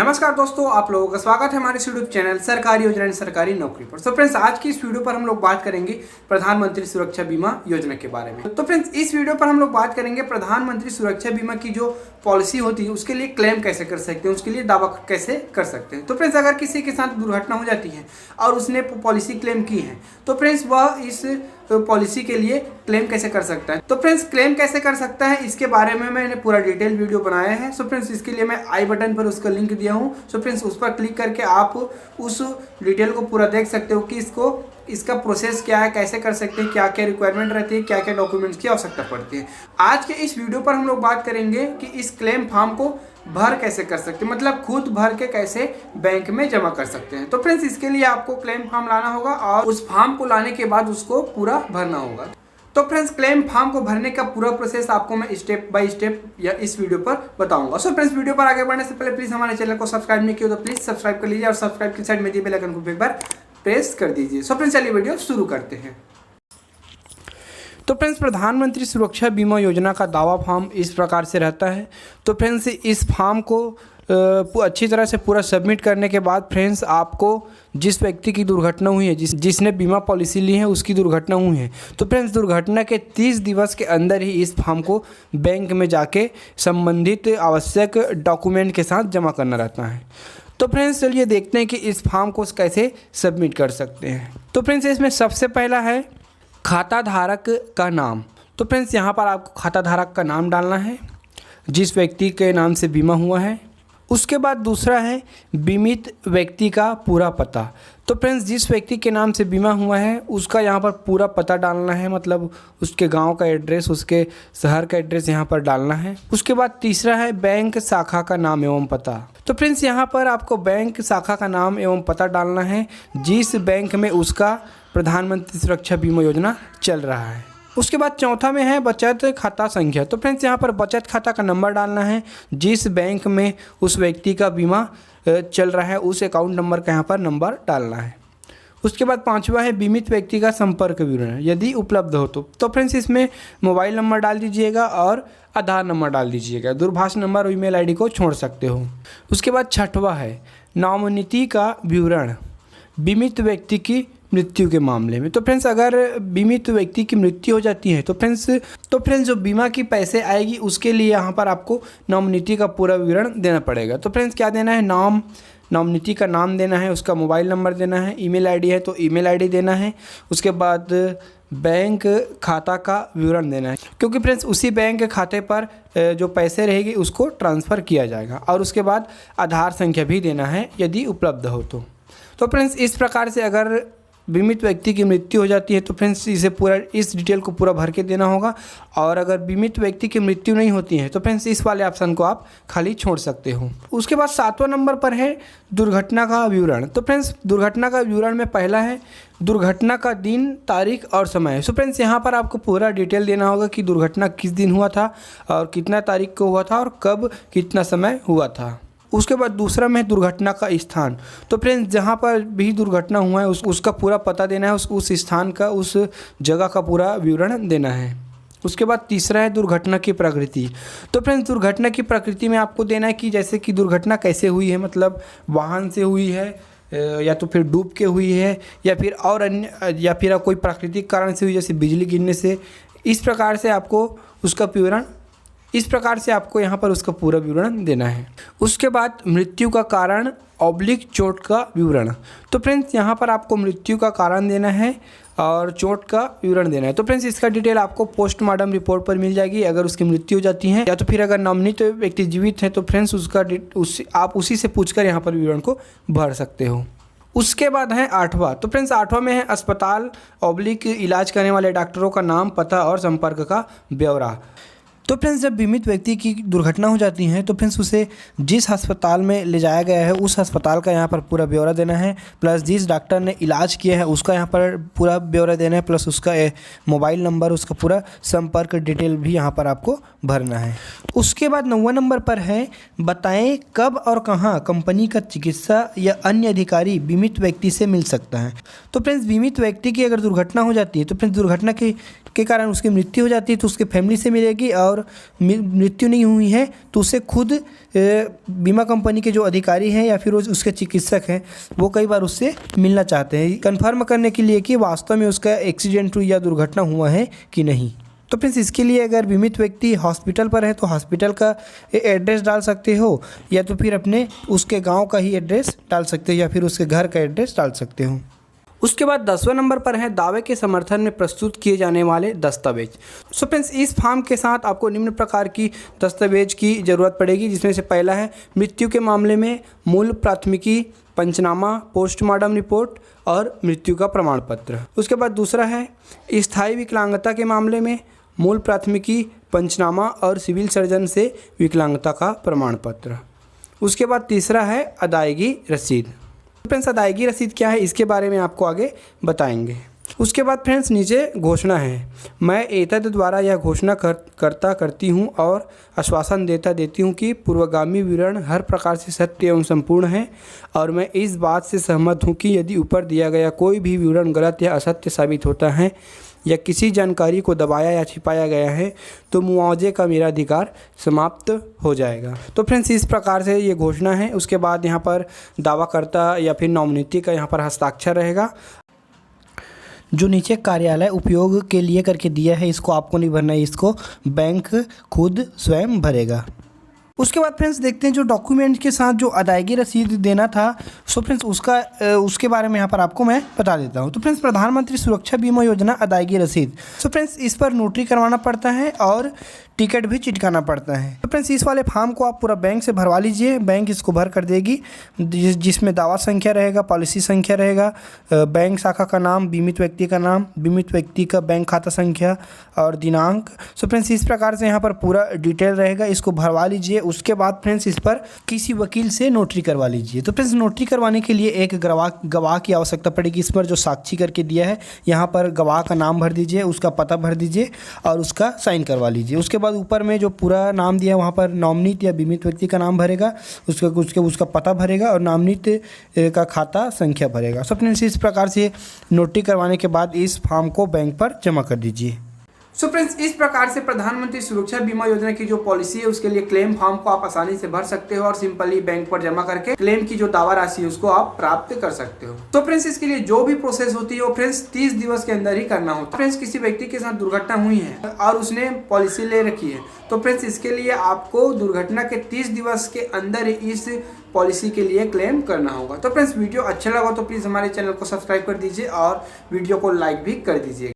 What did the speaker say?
नमस्कार दोस्तों, आप लोगों का स्वागत है हमारे यूट्यूब चैनल सरकारी योजना सरकारी नौकरी पर। तो फ्रेंड्स, आज की इस वीडियो पर हम लोग बात करेंगे प्रधानमंत्री सुरक्षा बीमा योजना के बारे में। तो फ्रेंड्स, इस वीडियो पर हम लोग बात करेंगे प्रधानमंत्री सुरक्षा बीमा की जो पॉलिसी होती है उसके लिए क्लेम कैसे कर सकते हैं, उसके लिए दावा कैसे कर सकते हैं। तो फ्रेंड्स, अगर किसी के साथ दुर्घटना हो जाती है और उसने पॉलिसी क्लेम की है तो फ्रेंड्स वह इस पॉलिसी के लिए क्लेम कैसे कर सकता है। तो फ्रेंड्स, क्लेम कैसे कर सकता है इसके बारे में मैंने पूरा डिटेल वीडियो बनाया है। सो फ्रेंड्स, इसके लिए मैं आई बटन पर उसका लिंक दिया हूँ। सो फ्रेंड्स, उस पर क्लिक करके आप उस डिटेल को पूरा देख सकते हो कि इसका प्रोसेस क्या है, कैसे कर सकते हैं, क्या क्या रिक्वायरमेंट रहती है, क्या क्या डॉक्यूमेंट्स की आवश्यकता पड़ती है। आज के इस वीडियो पर हम लोग बात करेंगे कि इस क्लेम फॉर्म को भर कैसे कर सकते हैं, मतलब खुद भर के कैसे बैंक में जमा कर सकते हैं। तो फ्रेंड्स, इसके लिए आपको क्लेम फॉर्म लाना होगा और उस फॉर्म को लाने के बाद उसको पूरा भरना होगा। तो फ्रेंड्स, क्लेम फॉर्म को भरने का पूरा प्रोसेस आपको मैं स्टेप बाय स्टेप या इस वीडियो पर बताऊंगा। सो फ्रेंड्स, वीडियो पर आगे बढ़ने से पहले प्लीज हमारे चैनल को सब्सक्राइब नहीं किया तो प्लीज सब्सक्राइब कर लीजिए और सब्सक्राइब की साइड में दिए बेल आइकन को एक बार प्रेस कर दीजिए। सो फ्रेंड्स, चलिए वीडियो शुरू करते हैं। तो फ्रेंड्स, प्रधानमंत्री सुरक्षा बीमा योजना का दावा फॉर्म इस प्रकार से रहता है। तो फ्रेंड्स, इस फॉर्म को अच्छी तरह से पूरा सबमिट करने के बाद फ्रेंड्स आपको जिस व्यक्ति की दुर्घटना हुई है, जिसने बीमा पॉलिसी ली है उसकी दुर्घटना हुई है, तो फ्रेंड्स दुर्घटना के 30 दिवस के अंदर ही इस फॉर्म को बैंक में जाके संबंधित आवश्यक डॉक्यूमेंट के साथ जमा करना रहता है। तो फ्रेंड्स, चलिए देखते हैं कि इस फॉर्म को कैसे सबमिट कर सकते हैं। तो फ्रेंड्स, इसमें सबसे पहला है खाता धारक का नाम। तो फ्रेंड्स, यहाँ पर आपको खाता धारक का नाम डालना है जिस व्यक्ति के नाम से बीमा हुआ है। उसके बाद दूसरा है बीमित व्यक्ति का पूरा पता। तो फ्रेंड्स, जिस व्यक्ति के नाम से बीमा हुआ है उसका यहाँ पर पूरा पता डालना है, मतलब उसके गांव का एड्रेस, उसके शहर का एड्रेस यहाँ पर डालना है। उसके बाद तीसरा है बैंक शाखा का नाम एवं पता। तो फ्रेंड्स, यहाँ पर आपको बैंक शाखा का नाम एवं पता डालना है जिस बैंक में उसका प्रधानमंत्री सुरक्षा बीमा योजना चल रहा है। उसके बाद चौथा में है बचत खाता संख्या। तो फ्रेंड्स, यहाँ पर बचत खाता का नंबर डालना है जिस बैंक में उस व्यक्ति का बीमा चल रहा है, उस अकाउंट नंबर का यहाँ पर नंबर डालना है। उसके बाद पांचवा है बीमित व्यक्ति का संपर्क विवरण यदि उपलब्ध हो तो फ्रेंड्स इसमें मोबाइल नंबर डाल दीजिएगा और आधार नंबर डाल दीजिएगा, दूरभाष नंबर और ईमेल आईडी को छोड़ सकते हो। उसके बाद छठवा है नामनीति का विवरण बीमित व्यक्ति की मृत्यु के मामले में। तो फ्रेंड्स, अगर बीमित व्यक्ति की मृत्यु हो जाती है तो फ्रेंड्स जो बीमा की पैसे आएगी उसके लिए यहाँ पर आपको नामनीति का पूरा विवरण देना पड़ेगा। तो फ्रेंड्स, क्या देना है, नामनीति का नाम देना है, उसका मोबाइल नंबर देना है, ईमेल आईडी है तो ईमेल आईडी देना है। उसके बाद बैंक खाता का विवरण देना है क्योंकि फ्रेंड्स उसी बैंक के खाते पर जो पैसे रहेगी उसको ट्रांसफ़र किया जाएगा। और उसके बाद आधार संख्या भी देना है यदि उपलब्ध हो तो फ्रेंड्स इस प्रकार से अगर बीमित व्यक्ति की मृत्यु हो जाती है तो फ्रेंड्स इस डिटेल को पूरा भर के देना होगा। और अगर बीमित व्यक्ति की मृत्यु नहीं होती है तो फ्रेंड्स इस वाले ऑप्शन को आप खाली छोड़ सकते हो। उसके बाद 7वां नंबर पर है दुर्घटना का विवरण। तो फ्रेंड्स, दुर्घटना का विवरण में पहला है दुर्घटना का दिन, तारीख और समय। सो फ्रेंड्स, यहाँ पर आपको पूरा डिटेल देना होगा कि दुर्घटना किस दिन हुआ था और कितना तारीख को हुआ था और कब कितना समय हुआ था। उसके बाद दूसरा में दुर्घटना का स्थान। तो फ्रेंड्स, जहाँ पर भी दुर्घटना हुआ है उसका पूरा पता देना है, उस स्थान का, उस जगह का पूरा विवरण देना है। उसके बाद तीसरा है दुर्घटना की प्रकृति। तो फ्रेंड्स, दुर्घटना की प्रकृति में आपको देना है कि जैसे कि दुर्घटना कैसे हुई है, मतलब वाहन से हुई है या तो फिर डूब के हुई है या फिर और अन्य या फिर कोई प्राकृतिक कारण से हुई जैसे बिजली गिरने से। इस प्रकार से आपको यहाँ पर उसका पूरा विवरण देना है। उसके बाद मृत्यु का कारण ऑब्लिक चोट का विवरण। तो फ्रेंड्स, यहाँ पर आपको मृत्यु का कारण देना है और चोट का विवरण देना है। तो फ्रेंड्स, इसका डिटेल आपको पोस्टमार्टम रिपोर्ट पर मिल जाएगी अगर उसकी मृत्यु हो जाती है, या तो फिर अगर नामित व्यक्ति जीवित है तो फ्रेंड्स आप उसी से पूछकर यहाँ पर विवरण को भर सकते हो। उसके बाद है 8वां। तो फ्रेंड्स, 8वां में है अस्पताल ऑब्लिक इलाज करने वाले डॉक्टरों का नाम, पता और संपर्क का ब्यौरा। तो फ्रेंड्स, जब बीमित व्यक्ति की दुर्घटना हो जाती है तो फ्रेंड्स उसे जिस अस्पताल में ले जाया गया है उस अस्पताल का यहाँ पर पूरा ब्यौरा देना है, प्लस जिस डॉक्टर ने इलाज किया है उसका यहाँ पर पूरा ब्यौरा देना है, प्लस उसका मोबाइल नंबर, उसका पूरा संपर्क डिटेल भी यहाँ पर आपको भरना है। उसके बाद 9वां नंबर पर है बताएं कब और कहाँ कंपनी का चिकित्सा या अन्य अधिकारी बीमित व्यक्ति से मिल सकता है। तो फ्रेंड्स, बीमित व्यक्ति की अगर दुर्घटना हो जाती है तो फ्रेंड्स दुर्घटना के कारण उसकी मृत्यु हो जाती है तो उसके फैमिली से मिलेगी और और मृत्यु नहीं हुई है तो उसे खुद बीमा कंपनी के जो अधिकारी हैं या फिर उसके चिकित्सक हैं वो कई बार उससे मिलना चाहते हैं कंफर्म करने के लिए कि वास्तव में उसका एक्सीडेंट या दुर्घटना हुआ है कि नहीं। तो फ्रेंड्स इसके लिए अगर बीमित व्यक्ति हॉस्पिटल पर है तो हॉस्पिटल का एड्रेस डाल सकते हो या तो फिर अपने उसके गांव का ही एड्रेस डाल सकते हो या फिर उसके घर का एड्रेस डाल सकते हो। उसके बाद 10वें नंबर पर है दावे के समर्थन में प्रस्तुत किए जाने वाले दस्तावेज। सो फ्रेंड्स इस फॉर्म के साथ आपको निम्न प्रकार की दस्तावेज की ज़रूरत पड़ेगी, जिसमें से पहला है मृत्यु के मामले में मूल प्राथमिकी, पंचनामा, पोस्टमार्टम रिपोर्ट और मृत्यु का प्रमाण पत्र। उसके बाद दूसरा है स्थायी विकलांगता के मामले में मूल प्राथमिकी, पंचनामा और सिविल सर्जन से विकलांगता का प्रमाण पत्र। उसके बाद तीसरा है अदायगी रसीद। फ्रेंड्स अदायगी रसीद क्या है इसके बारे में आपको आगे बताएंगे। उसके बाद फ्रेंड्स नीचे घोषणा है, मैं एतद द्वारा यह घोषणा करती हूँ और आश्वासन देती हूँ कि पूर्वगामी विवरण हर प्रकार से सत्य एवं संपूर्ण है और मैं इस बात से सहमत हूँ कि यदि ऊपर दिया गया कोई भी विवरण गलत या असत्य साबित होता है या किसी जानकारी को दबाया या छिपाया गया है तो मुआवजे का मेरा अधिकार समाप्त हो जाएगा। तो फ्रेंड्स इस प्रकार से ये घोषणा है। उसके बाद यहाँ पर दावाकर्ता या फिर नॉमिनेटी का यहाँ पर हस्ताक्षर रहेगा। जो नीचे कार्यालय उपयोग के लिए करके दिया है इसको आपको नहीं भरना है, इसको बैंक खुद स्वयं भरेगा। उसके बाद फ्रेंड्स देखते हैं जो डॉक्यूमेंट के साथ जो अदायगी रसीद देना था। सो फ्रेंड्स उसके बारे में यहाँ पर आपको मैं बता देता हूँ। तो फ्रेंड्स प्रधानमंत्री सुरक्षा बीमा योजना अदायगी रसीद। सो फ्रेंड्स इस पर नोटरी करवाना पड़ता है और टिकट भी चिटकाना पड़ता है। तो फ्रेंड्स इस वाले फॉर्म को आप पूरा बैंक से भरवा लीजिए, बैंक इसको भर कर देगी, जिसमें दावा संख्या रहेगा, पॉलिसी संख्या रहेगा, बैंक शाखा का नाम, बीमित व्यक्ति का नाम, बीमित व्यक्ति का बैंक खाता संख्या और दिनांक। सो फ्रेंड्स इस प्रकार से यहाँ पर पूरा डिटेल रहेगा, इसको भरवा लीजिए। उसके बाद फ्रेंड्स इस पर किसी वकील से नोटरी करवा लीजिए। तो फ्रेंड्स नोटरी करवाने के लिए एक गवाह की आवश्यकता पड़ेगी। इस पर जो साक्षी करके दिया है यहाँ पर गवाह का नाम भर दीजिए, उसका पता भर दीजिए और उसका साइन करवा लीजिए। उसके बाद ऊपर में जो पूरा नाम दिया वहाँ पर नॉमिनेट या बीमित व्यक्ति का नाम भरेगा, उसका पता भरेगा और नॉमिनेट का खाता संख्या भरेगा। सब फ्रेंड्स इस प्रकार से नोटरी करवाने के बाद इस फॉर्म को बैंक पर जमा कर दीजिए। सो फ्रेंड्स इस प्रकार से प्रधानमंत्री सुरक्षा बीमा योजना की जो पॉलिसी है उसके लिए क्लेम फॉर्म को आप आसानी से भर सकते हो और सिंपली बैंक पर जमा करके क्लेम की जो दावा राशि है उसको आप प्राप्त कर सकते हो। तो फ्रेंड्स इसके लिए जो भी प्रोसेस होती है वो फ्रेंड्स 30 दिवस के अंदर ही करना होता है। फ्रेंड्स किसी व्यक्ति के साथ दुर्घटना हुई है और उसने पॉलिसी ले रखी है तो फ्रेंड्स इसके लिए आपको दुर्घटना के 30 दिवस के अंदर इस पॉलिसी के लिए क्लेम करना होगा। तो फ्रेंड्स वीडियो अच्छा लगा तो प्लीज़ हमारे चैनल को सब्सक्राइब कर दीजिए और वीडियो को लाइक भी कर दीजिए।